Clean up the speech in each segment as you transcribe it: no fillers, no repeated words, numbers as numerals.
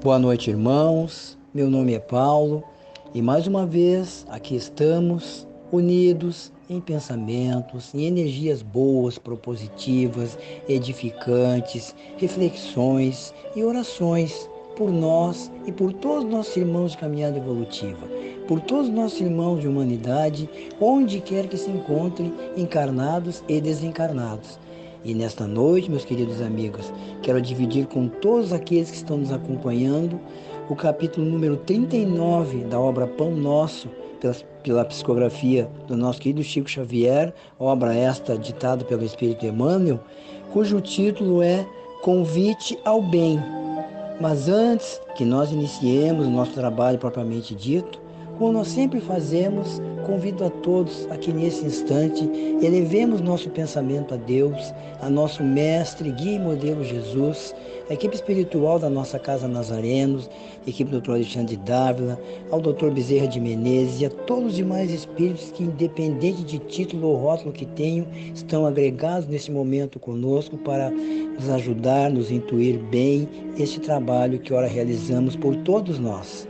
Boa noite, irmãos. Meu nome é Paulo e mais uma vez aqui estamos unidos em pensamentos, em energias boas, propositivas, edificantes, reflexões e orações por nós e por todos os nossos irmãos de caminhada evolutiva, por todos os nossos irmãos de humanidade, onde quer que se encontrem, encarnados e desencarnados. E nesta noite, meus queridos amigos, quero dividir com todos aqueles que estão nos acompanhando o capítulo número 39 da obra Pão Nosso, pela psicografia do nosso querido Chico Xavier, obra esta ditada pelo Espírito Emmanuel, cujo título é Convite ao Bem. Mas antes que nós iniciemos o nosso trabalho propriamente dito, como nós sempre fazemos, convido a todos a que nesse instante elevemos nosso pensamento a Deus, a nosso mestre, guia e modelo Jesus, a equipe espiritual da nossa Casa Nazarenos, a equipe do Dr. Alexandre Dávila, ao Dr. Bezerra de Menezes e a todos os demais espíritos que, independente de título ou rótulo que tenham, estão agregados nesse momento conosco para nos ajudar, nos intuir bem este trabalho que ora realizamos por todos nós.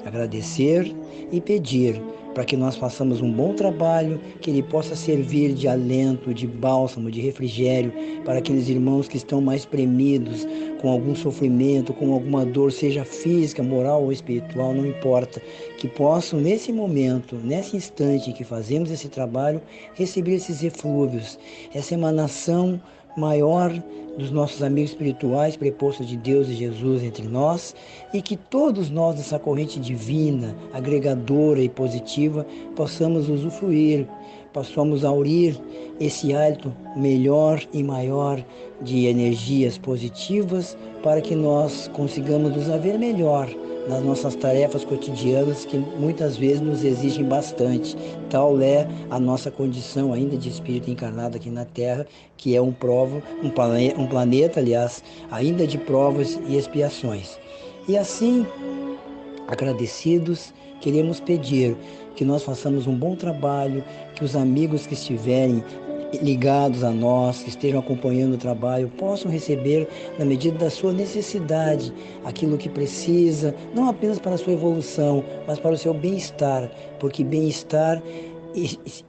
Agradecer e pedir para que nós façamos um bom trabalho, que ele possa servir de alento, de bálsamo, de refrigério para aqueles irmãos que estão mais premidos com algum sofrimento, com alguma dor, seja física, moral ou espiritual, não importa, que possam nesse momento, nesse instante em que fazemos esse trabalho, receber esses eflúvios, essa emanação maior dos nossos amigos espirituais, prepostos de Deus e Jesus entre nós, e que todos nós dessa corrente divina, agregadora e positiva, possamos usufruir, possamos aurir esse hálito melhor e maior de energias positivas para que nós consigamos nos haver melhor nas nossas tarefas cotidianas que muitas vezes nos exigem bastante. Tal é a nossa condição ainda de espírito encarnado aqui na Terra, que é um planeta, aliás, ainda de provas e expiações. E assim, agradecidos, queremos pedir que nós façamos um bom trabalho, que os amigos que estiverem ligados a nós, que estejam acompanhando o trabalho, possam receber, na medida da sua necessidade, aquilo que precisa, não apenas para a sua evolução, mas para o seu bem-estar, porque bem-estar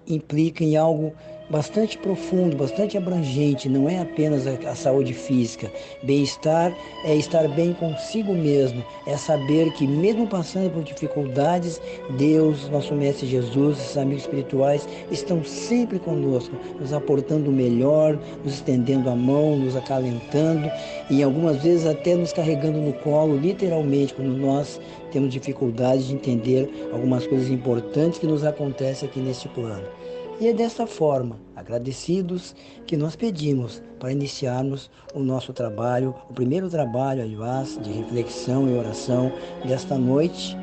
implica em algo bastante profundo, bastante abrangente, não é apenas a saúde física. Bem-estar é estar bem consigo mesmo, é saber que mesmo passando por dificuldades, Deus, nosso Mestre Jesus, esses amigos espirituais estão sempre conosco, nos aportando o melhor, nos estendendo a mão, nos acalentando e algumas vezes até nos carregando no colo, literalmente, quando nós temos dificuldade de entender algumas coisas importantes que nos acontecem aqui neste plano. E é dessa forma, agradecidos, que nós pedimos para iniciarmos o nosso trabalho, o primeiro trabalho, aliás, de reflexão e oração desta noite.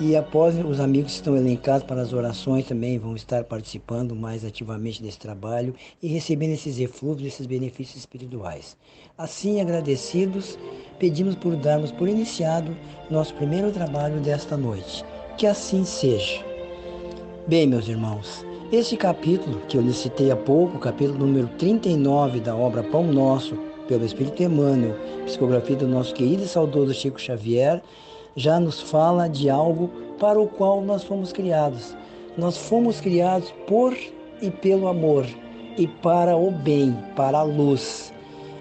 E após os amigos que estão elencados para as orações também vão estar participando mais ativamente desse trabalho e recebendo esses eflúvios, esses benefícios espirituais. Assim, agradecidos, pedimos por darmos por iniciado nosso primeiro trabalho desta noite. Que assim seja. Bem, meus irmãos, este capítulo que eu lhes citei há pouco, o capítulo número 39 da obra Pão Nosso, pelo Espírito Emmanuel, psicografia do nosso querido e saudoso Chico Xavier, já nos fala de algo para o qual nós fomos criados. Nós fomos criados por e pelo amor, e para o bem, para a luz.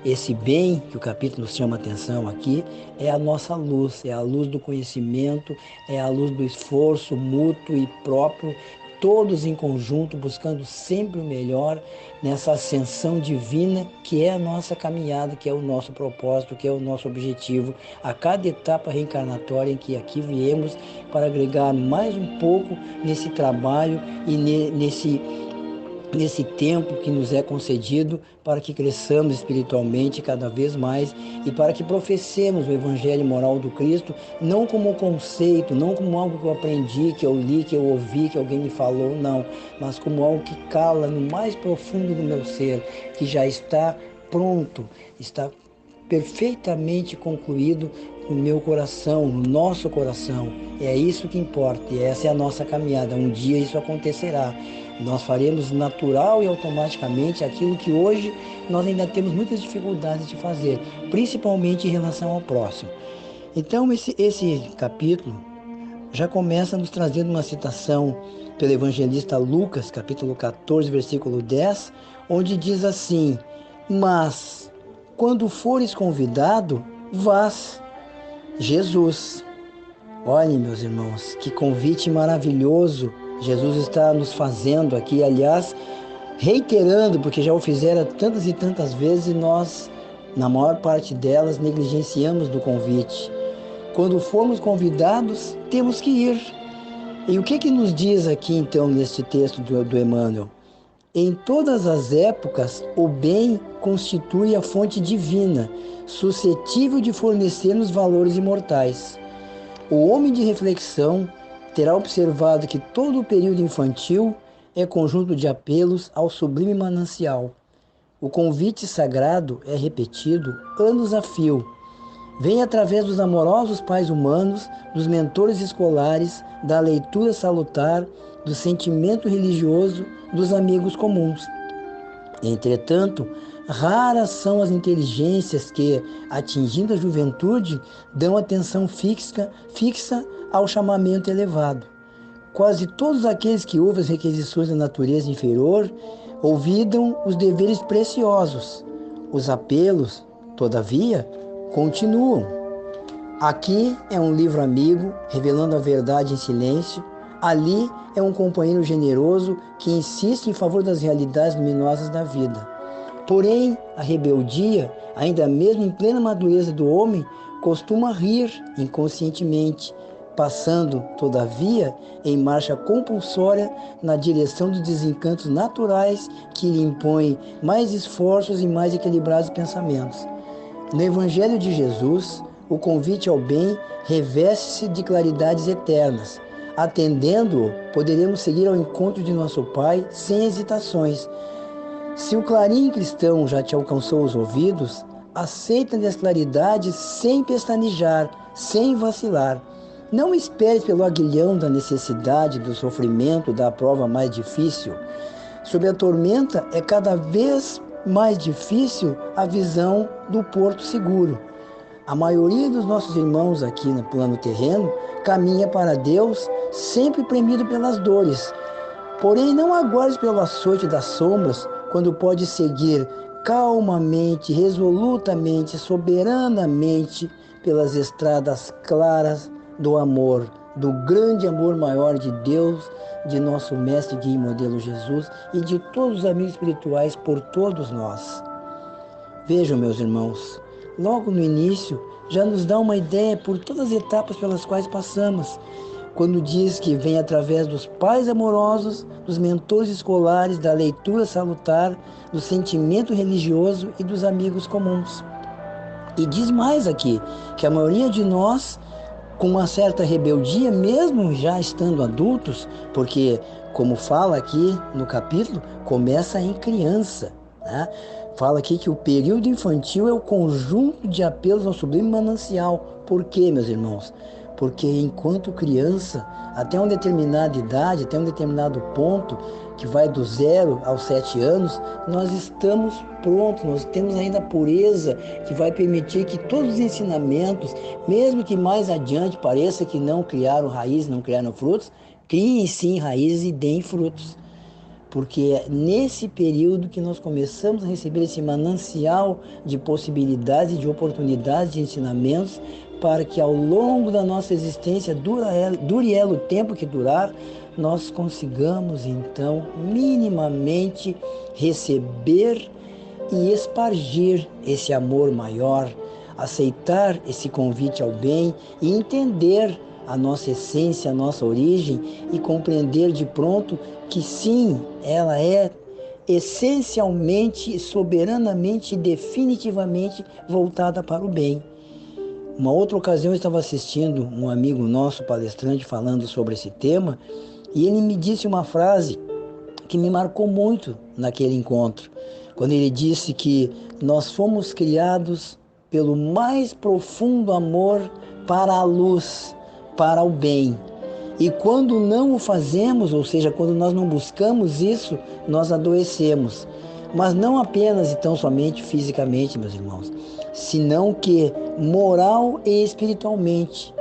Esse bem que o capítulo nos chama a atenção aqui é a nossa luz, é a luz do conhecimento, é a luz do esforço mútuo e próprio, todos em conjunto, buscando sempre o melhor nessa ascensão divina que é a nossa caminhada, que é o nosso propósito, que é o nosso objetivo, a cada etapa reencarnatória em que aqui viemos para agregar mais um pouco nesse trabalho e nesse tempo que nos é concedido para que cresçamos espiritualmente cada vez mais e para que professemos o Evangelho moral do Cristo, não como um conceito, não como algo que eu aprendi, que eu li, que eu ouvi, que alguém me falou, não, mas como algo que cala no mais profundo do meu ser, que já está pronto, está perfeitamente concluído no meu coração, no nosso coração. É isso que importa e essa é a nossa caminhada. Um dia isso acontecerá. Nós faremos natural e automaticamente aquilo que hoje nós ainda temos muitas dificuldades de fazer, principalmente em relação ao próximo. Então, esse capítulo já começa nos trazendo uma citação pelo evangelista Lucas, capítulo 14, versículo 10, onde diz assim: mas, quando fores convidado, vás. Jesus. Olhem, meus irmãos, que convite maravilhoso Jesus está nos fazendo aqui, aliás, reiterando, porque já o fizera tantas e tantas vezes e nós, na maior parte delas, negligenciamos do convite. Quando formos convidados, temos que ir. E o que nos diz aqui, então, neste texto do Emmanuel? Em todas as épocas, o bem constitui a fonte divina, suscetível de fornecer-nos valores imortais. O homem de reflexão terá observado que todo o período infantil é conjunto de apelos ao sublime manancial. O convite sagrado é repetido anos a fio. Vem através dos amorosos pais humanos, dos mentores escolares, da leitura salutar, do sentimento religioso, dos amigos comuns. Entretanto, raras são as inteligências que, atingindo a juventude, dão atenção fixa ao chamamento elevado. Quase todos aqueles que ouvem as requisições da natureza inferior olvidam os deveres preciosos. Os apelos, todavia, continuam. Aqui é um livro amigo, revelando a verdade em silêncio. Ali é um companheiro generoso que insiste em favor das realidades luminosas da vida. Porém, a rebeldia, ainda mesmo em plena madureza do homem, costuma rir inconscientemente, passando, todavia, em marcha compulsória na direção dos desencantos naturais que lhe impõem mais esforços e mais equilibrados pensamentos. No Evangelho de Jesus, o convite ao bem reveste-se de claridades eternas. Atendendo-o, poderemos seguir ao encontro de nosso Pai sem hesitações. Se o clarim cristão já te alcançou os ouvidos, aceita-lhe as claridades sem pestanejar, sem vacilar. Não esperes pelo aguilhão da necessidade, do sofrimento, da prova mais difícil. Sob a tormenta é cada vez mais difícil a visão do porto seguro. A maioria dos nossos irmãos aqui no plano terreno caminha para Deus sempre premido pelas dores. Porém, não aguardes pelo açoite das sombras, quando pode seguir calmamente, resolutamente, soberanamente pelas estradas claras do amor, do grande amor maior de Deus, de nosso mestre guia e modelo Jesus e de todos os amigos espirituais por todos nós. Vejam, meus irmãos, logo no início já nos dá uma ideia por todas as etapas pelas quais passamos, quando diz que vem através dos pais amorosos, dos mentores escolares, da leitura salutar, do sentimento religioso e dos amigos comuns. E diz mais aqui, que a maioria de nós, com uma certa rebeldia, mesmo já estando adultos, porque, como fala aqui no capítulo, começa em criança, né? Fala aqui que o período infantil é o conjunto de apelos ao sublime manancial. Por quê, meus irmãos? Porque enquanto criança, até uma determinada idade, até um determinado ponto, que vai do 0 aos 7 anos, nós estamos prontos, nós temos ainda a pureza que vai permitir que todos os ensinamentos, mesmo que mais adiante pareça que não criaram raízes, não criaram frutos, criem sim raízes e deem frutos. Porque é nesse período que nós começamos a receber esse manancial de possibilidades e de oportunidades de ensinamentos para que ao longo da nossa existência, dure ela o tempo que durar, nós consigamos então minimamente receber e espargir esse amor maior, aceitar esse convite ao bem e entender a nossa essência, a nossa origem e compreender de pronto que sim, ela é essencialmente, soberanamente e definitivamente voltada para o bem. Uma outra ocasião eu estava assistindo um amigo nosso, palestrante, falando sobre esse tema, e ele me disse uma frase que me marcou muito naquele encontro, quando ele disse que nós fomos criados pelo mais profundo amor para a luz, para o bem. E quando não o fazemos, ou seja, quando nós não buscamos isso, nós adoecemos. Mas não apenas e tão somente fisicamente, meus irmãos. senão que moral e espiritualmente.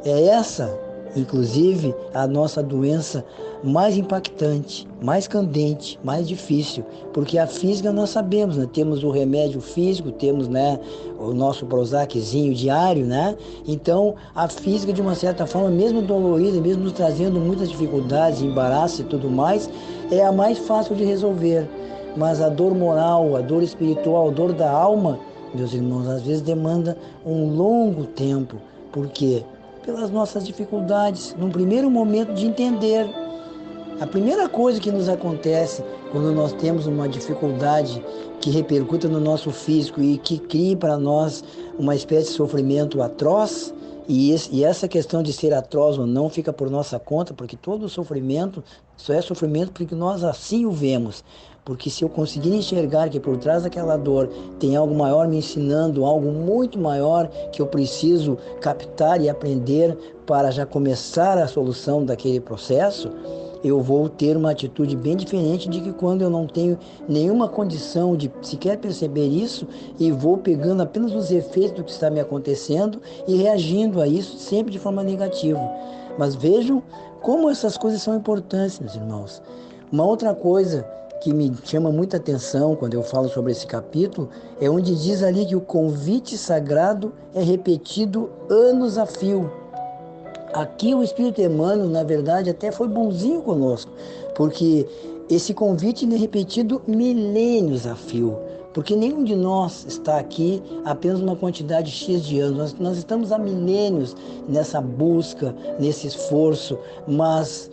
É essa, inclusive, a nossa doença mais impactante, mais candente, mais difícil, porque a física nós sabemos, né? Temos o remédio físico, temos, né, o nosso Prozaczinho diário, né? Então, a física, de uma certa forma, mesmo dolorida, mesmo nos trazendo muitas dificuldades, embaraço e tudo mais, é a mais fácil de resolver. Mas a dor moral, a dor espiritual, a dor da alma, meus irmãos, às vezes demanda um longo tempo. Por quê? Pelas nossas dificuldades, num primeiro momento de entender. A primeira coisa que nos acontece quando nós temos uma dificuldade que repercuta no nosso físico e que crie para nós uma espécie de sofrimento atroz, e essa questão de ser atroz ou não fica por nossa conta, porque todo sofrimento só é sofrimento porque nós assim o vemos. Porque se eu conseguir enxergar que por trás daquela dor tem algo maior me ensinando, algo muito maior que eu preciso captar e aprender para já começar a solução daquele processo, eu vou ter uma atitude bem diferente de que quando eu não tenho nenhuma condição de sequer perceber isso e vou pegando apenas os efeitos do que está me acontecendo e reagindo a isso sempre de forma negativa. Mas vejam como essas coisas são importantes, meus irmãos. Uma outra coisa que me chama muita atenção quando eu falo sobre esse capítulo é onde diz ali que o convite sagrado é repetido anos a fio. Aqui o Espírito Emmanuel, na verdade, até foi bonzinho conosco, porque esse convite é repetido milênios a fio, porque nenhum de nós está aqui apenas uma quantidade X de anos, nós estamos há milênios nessa busca, nesse esforço, mas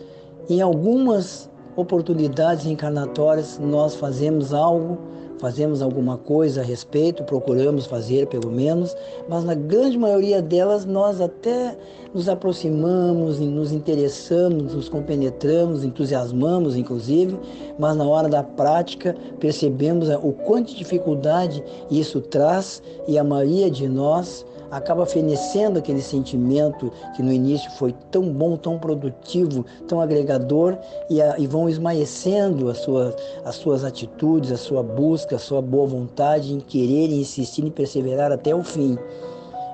em algumas oportunidades encarnatórias nós fazemos algo, fazemos alguma coisa a respeito, procuramos fazer pelo menos, mas na grande maioria delas nós até nos aproximamos, nos interessamos, nos compenetramos, entusiasmamos inclusive, mas na hora da prática percebemos o quanto de dificuldade isso traz e a maioria de nós acaba fenecendo aquele sentimento que no início foi tão bom, tão produtivo, tão agregador e vão esmaecendo as suas atitudes, a sua busca, a sua boa vontade em querer, insistir e perseverar até o fim.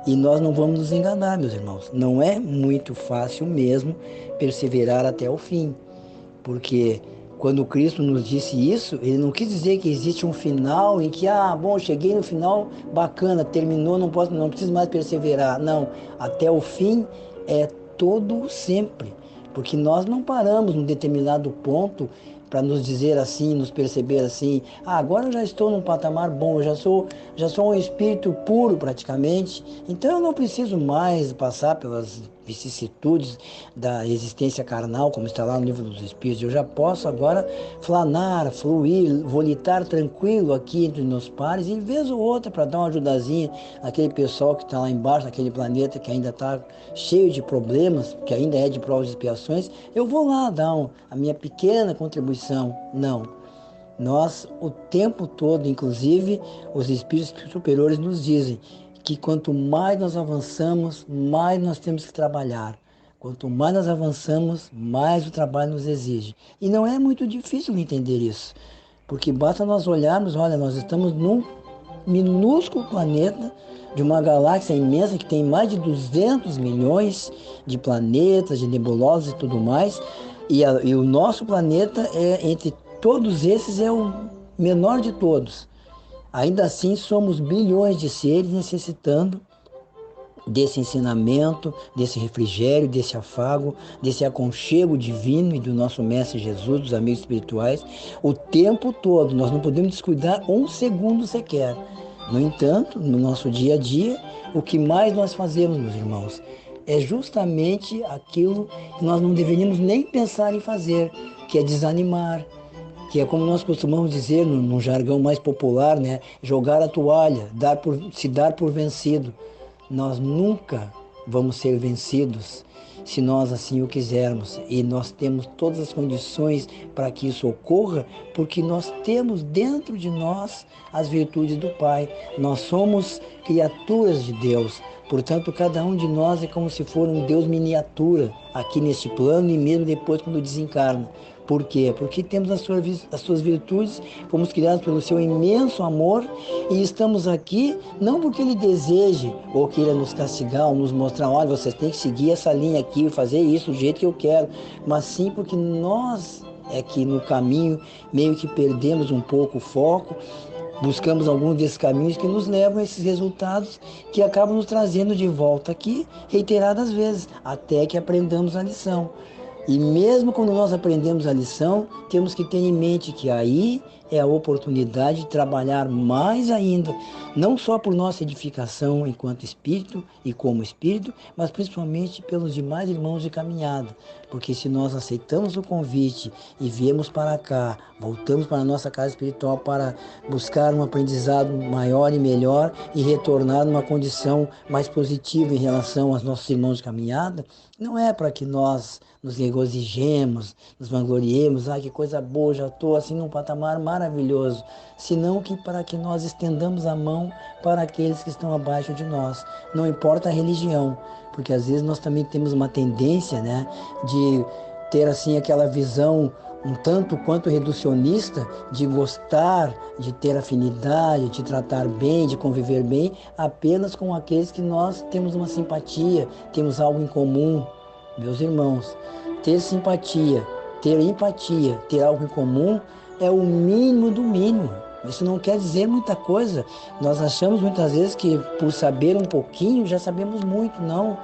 E nós não vamos nos enganar, meus irmãos. Não é muito fácil mesmo perseverar até o fim, porque quando Cristo nos disse isso, ele não quis dizer que existe um final em que, bom, cheguei no final, bacana, terminou, não preciso mais perseverar. Não, até o fim é todo sempre, porque nós não paramos num determinado ponto para nos dizer assim, nos perceber assim, agora eu já estou num patamar bom, eu já sou um espírito puro praticamente, então eu não preciso mais passar pelas vicissitudes da existência carnal, como está lá no livro dos Espíritos. Eu já posso agora flanar, fluir, volitar tranquilo aqui entre meus pares, e vez ou outra para dar uma ajudazinha àquele pessoal que está lá embaixo, naquele planeta que ainda está cheio de problemas, que ainda é de provas e expiações, eu vou lá dar a minha pequena contribuição. Não. Nós, o tempo todo, inclusive, os espíritos superiores nos dizem que quanto mais nós avançamos, mais nós temos que trabalhar. Quanto mais nós avançamos, mais o trabalho nos exige. E não é muito difícil entender isso, porque basta nós olharmos, olha, nós estamos num minúsculo planeta de uma galáxia imensa que tem mais de 200 milhões de planetas, de nebulosas e tudo mais, e o nosso planeta, entre todos esses, é o menor de todos. Ainda assim, somos bilhões de seres necessitando desse ensinamento, desse refrigério, desse afago, desse aconchego divino e do nosso Mestre Jesus, dos amigos espirituais, o tempo todo. Nós não podemos descuidar um segundo sequer. No entanto, no nosso dia a dia, o que mais nós fazemos, meus irmãos, é justamente aquilo que nós não deveríamos nem pensar em fazer, que é desanimar, que é como nós costumamos dizer num jargão mais popular, né? Jogar a toalha, se dar por vencido. Nós nunca vamos ser vencidos se nós assim o quisermos. E nós temos todas as condições para que isso ocorra, porque nós temos dentro de nós as virtudes do Pai. Nós somos criaturas de Deus. Portanto, cada um de nós é como se for um Deus miniatura aqui neste plano e mesmo depois quando desencarna. Por quê? Porque temos as suas virtudes, fomos criados pelo seu imenso amor e estamos aqui não porque ele deseje ou queira nos castigar ou nos mostrar, olha, vocês têm que seguir essa linha aqui, fazer isso do jeito que eu quero, mas sim porque nós é que no caminho meio que perdemos um pouco o foco, buscamos alguns desses caminhos que nos levam a esses resultados que acabam nos trazendo de volta aqui reiteradas vezes, até que aprendamos a lição. E mesmo quando nós aprendemos a lição, temos que ter em mente que aí é a oportunidade de trabalhar mais ainda, não só por nossa edificação enquanto espírito e como espírito, mas principalmente pelos demais irmãos de caminhada. Porque se nós aceitamos o convite e viemos para cá, voltamos para a nossa casa espiritual para buscar um aprendizado maior e melhor e retornar numa condição mais positiva em relação aos nossos irmãos de caminhada, não é para que nós nos regozijemos, nos vangloriemos, que coisa boa, já estou assim num patamar maravilhoso, senão que para que nós estendamos a mão para aqueles que estão abaixo de nós, não importa a religião, porque às vezes nós também temos uma tendência, né, de ter assim aquela visão um tanto quanto reducionista de gostar, de ter afinidade, de tratar bem, de conviver bem, apenas com aqueles que nós temos uma simpatia, temos algo em comum. Meus irmãos, ter simpatia, ter empatia, ter algo em comum é o mínimo do mínimo. Isso não quer dizer muita coisa. Nós achamos muitas vezes que por saber um pouquinho já sabemos muito. Não.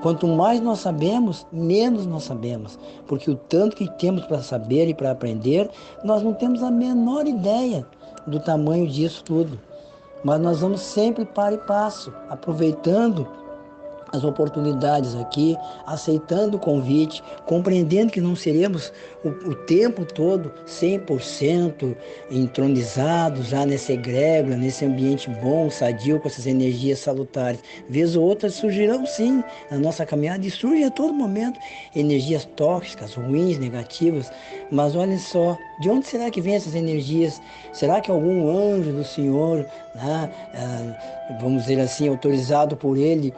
Quanto mais nós sabemos, menos nós sabemos. Porque o tanto que temos para saber e para aprender, nós não temos a menor ideia do tamanho disso tudo. Mas nós vamos sempre para e passo, aproveitando as oportunidades aqui, aceitando o convite, compreendendo que não seremos o tempo todo 100% entronizados já nessa egrégora, nesse ambiente bom, sadio, com essas energias salutares. Vez ou outra surgirão sim na nossa caminhada e surgem a todo momento energias tóxicas, ruins, negativas, mas olhem só, de onde será que vem essas energias? Será que algum anjo do Senhor, vamos dizer assim, autorizado por Ele,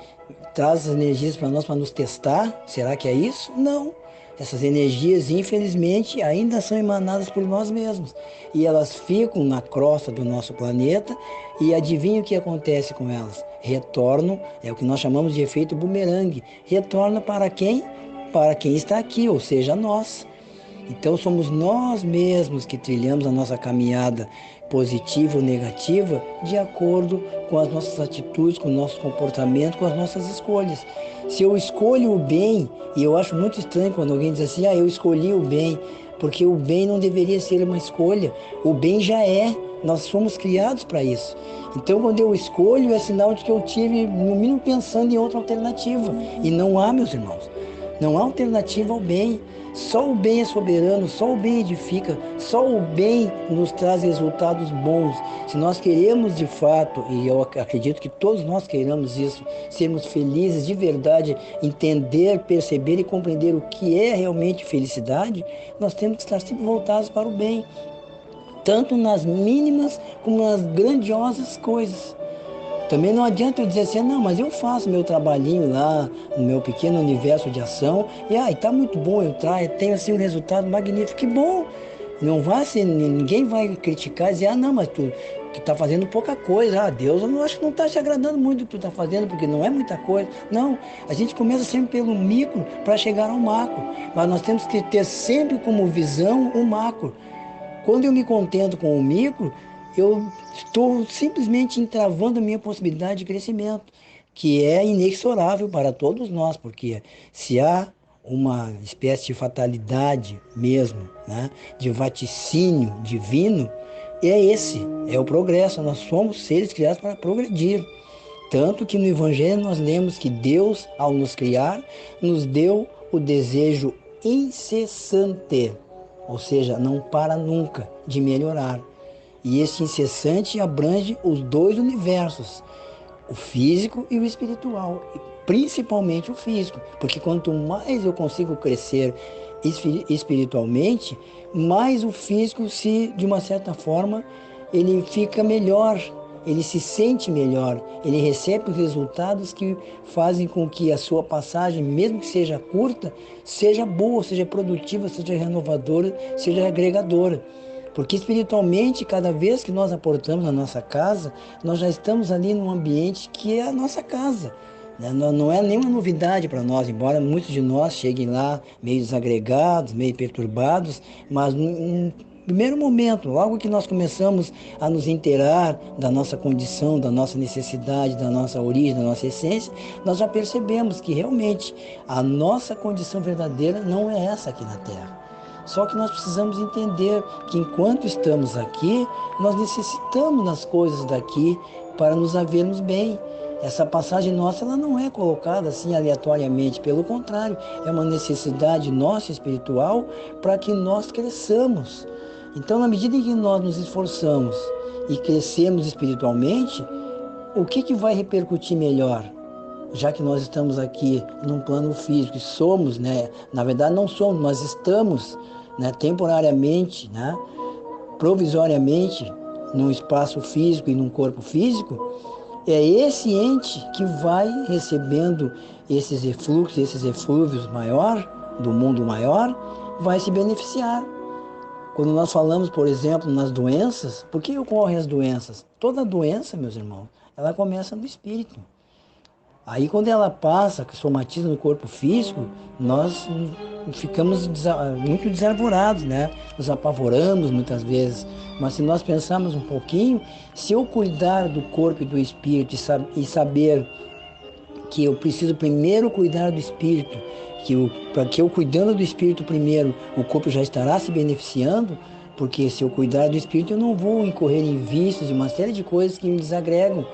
traz as energias para nós, para nos testar? Será que é isso? Não. Essas energias, infelizmente, ainda são emanadas por nós mesmos. E elas ficam na crosta do nosso planeta e adivinha o que acontece com elas? Retornam, é o que nós chamamos de efeito bumerangue. Retorna para quem? Para quem está aqui, ou seja, nós. Então somos nós mesmos que trilhamos a nossa caminhada positiva ou negativa de acordo com as nossas atitudes, com o nosso comportamento, com as nossas escolhas. Se eu escolho o bem, e eu acho muito estranho quando alguém diz assim, eu escolhi o bem, porque o bem não deveria ser uma escolha, o bem já é, nós fomos criados para isso. Então quando eu escolho é sinal de que eu tive, no mínimo, pensando em outra alternativa, e não há, meus irmãos, não há alternativa ao bem. Só o bem é soberano, só o bem edifica, só o bem nos traz resultados bons. Se nós queremos de fato, e eu acredito que todos nós queiramos isso, sermos felizes de verdade, entender, perceber e compreender o que é realmente felicidade, nós temos que estar sempre voltados para o bem, tanto nas mínimas como nas grandiosas coisas. Também não adianta eu dizer assim, não, mas eu faço meu trabalhinho lá, no meu pequeno universo de ação, e está muito bom, eu tenho assim um resultado magnífico, que bom. Não vai ser, ninguém vai criticar e dizer, não, mas tu está fazendo pouca coisa, Deus, eu não acho que não está te agradando muito o que tu está fazendo, porque não é muita coisa. Não, a gente começa sempre pelo micro para chegar ao macro, mas nós temos que ter sempre como visão o macro. Quando eu me contento com o micro, eu estou simplesmente entravando a minha possibilidade de crescimento, que é inexorável para todos nós, porque se há uma espécie de fatalidade mesmo, né, de vaticínio divino, é o progresso. Nós somos seres criados para progredir. Tanto que no Evangelho nós lemos que Deus, ao nos criar, nos deu o desejo incessante, ou seja, não para nunca de melhorar. E esse incessante abrange os dois universos, o físico e o espiritual, e principalmente o físico, porque quanto mais eu consigo crescer espiritualmente, mais o físico, se de uma certa forma, ele fica melhor, ele se sente melhor, ele recebe os resultados que fazem com que a sua passagem, mesmo que seja curta, seja boa, seja produtiva, seja renovadora, seja agregadora. Porque espiritualmente, cada vez que nós aportamos na nossa casa, nós já estamos ali num ambiente que é a nossa casa. Não é nenhuma novidade para nós, embora muitos de nós cheguem lá meio desagregados, meio perturbados, mas num primeiro momento, logo que nós começamos a nos inteirar da nossa condição, da nossa necessidade, da nossa origem, da nossa essência, nós já percebemos que realmente a nossa condição verdadeira não é essa aqui na Terra. Só que nós precisamos entender que enquanto estamos aqui, nós necessitamos das coisas daqui para nos havermos bem. Essa passagem nossa, ela não é colocada assim aleatoriamente, pelo contrário, é uma necessidade nossa espiritual para que nós cresçamos. Então, na medida em que nós nos esforçamos e crescemos espiritualmente, o que vai repercutir melhor? Já que nós estamos aqui num plano físico e somos, né? Na verdade não somos, mas estamos, né, temporariamente, né, provisoriamente, num espaço físico e num corpo físico, é esse ente que vai recebendo esses efluxos, esses eflúvios maior, do mundo maior, vai se beneficiar. Quando nós falamos, por exemplo, nas doenças, por que ocorrem as doenças? Toda doença, meus irmãos, ela começa no espírito. Aí quando ela passa, que somatiza no corpo físico, nós ficamos muito desarvorados, né? Nos apavoramos muitas vezes. Mas se nós pensarmos um pouquinho, se eu cuidar do corpo e do espírito e saber que eu preciso primeiro cuidar do espírito, para que eu cuidando do espírito primeiro, o corpo já estará se beneficiando, porque se eu cuidar do espírito, eu não vou incorrer em vícios e uma série de coisas que me desagregam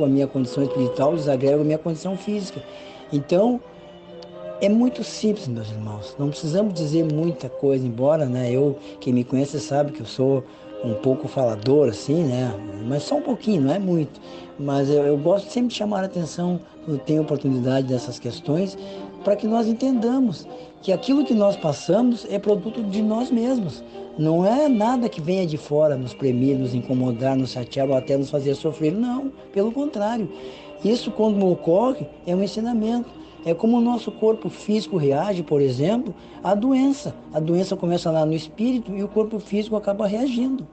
a minha condição espiritual, desagregam a minha condição física. Então, é muito simples, meus irmãos. Não precisamos dizer muita coisa, embora, né, quem me conhece sabe que eu sou um pouco falador, assim, né? Mas só um pouquinho, não é muito. Mas eu gosto sempre de chamar a atenção quando tenho oportunidade dessas questões, para que nós entendamos que aquilo que nós passamos é produto de nós mesmos. Não é nada que venha de fora nos premir, nos incomodar, nos chatear ou até nos fazer sofrer. Não, pelo contrário. Isso, quando ocorre, é um ensinamento. É como o nosso corpo físico reage, por exemplo, à doença. A doença começa lá no espírito e o corpo físico acaba reagindo.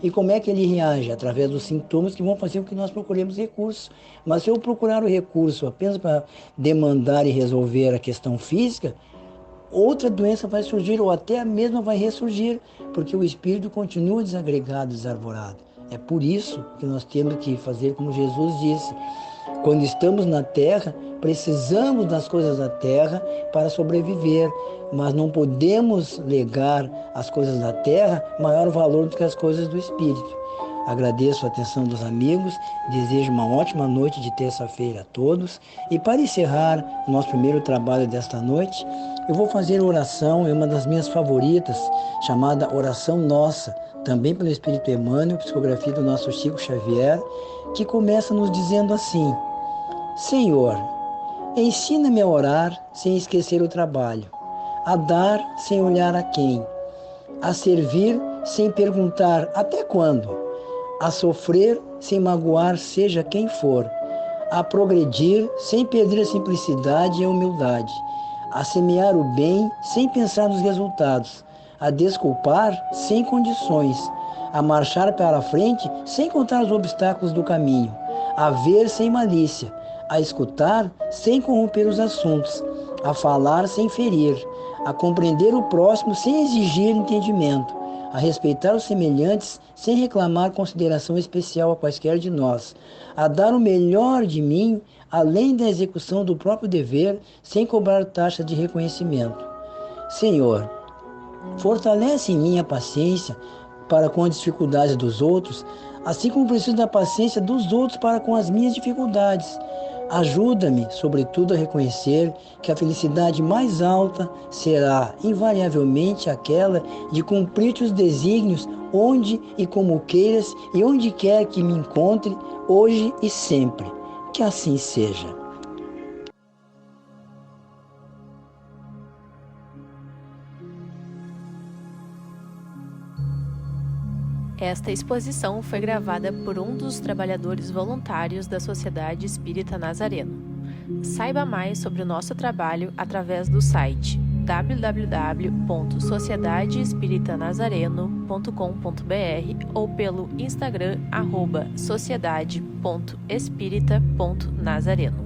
E como é que ele reage? Através dos sintomas que vão fazer com que nós procuremos recursos. Mas se eu procurar o recurso apenas para demandar e resolver a questão física, outra doença vai surgir ou até a mesma vai ressurgir, porque o espírito continua desagregado, desarvorado. É por isso que nós temos que fazer como Jesus disse. Quando estamos na terra, precisamos das coisas da terra para sobreviver, mas não podemos legar às coisas da terra maior valor do que as coisas do espírito. Agradeço a atenção dos amigos, desejo uma ótima noite de terça-feira a todos. E para encerrar o nosso primeiro trabalho desta noite, eu vou fazer oração, é uma das minhas favoritas, chamada Oração Nossa, também pelo Espírito Emmanuel, psicografia do nosso Chico Xavier, que começa nos dizendo assim: Senhor, ensina-me a orar sem esquecer o trabalho, a dar sem olhar a quem, a servir sem perguntar até quando, a sofrer sem magoar seja quem for, a progredir sem perder a simplicidade e a humildade, a semear o bem sem pensar nos resultados, a desculpar sem condições, a marchar para a frente sem contar os obstáculos do caminho, a ver sem malícia, a escutar sem corromper os assuntos, a falar sem ferir, a compreender o próximo sem exigir entendimento, a respeitar os semelhantes sem reclamar consideração especial a quaisquer de nós, a dar o melhor de mim além da execução do próprio dever sem cobrar taxa de reconhecimento. Senhor, fortalece em mim a paciência para com as dificuldades dos outros, assim como preciso da paciência dos outros para com as minhas dificuldades. Ajuda-me, sobretudo, a reconhecer que a felicidade mais alta será, invariavelmente, aquela de cumprir os desígnios onde e como queiras e onde quer que me encontre, hoje e sempre. Que assim seja. Esta exposição foi gravada por um dos trabalhadores voluntários da Sociedade Espírita Nazareno. Saiba mais sobre o nosso trabalho através do site www.sociedadeespiritanazareno.com.br ou pelo Instagram @sociedade.espírita.nazareno.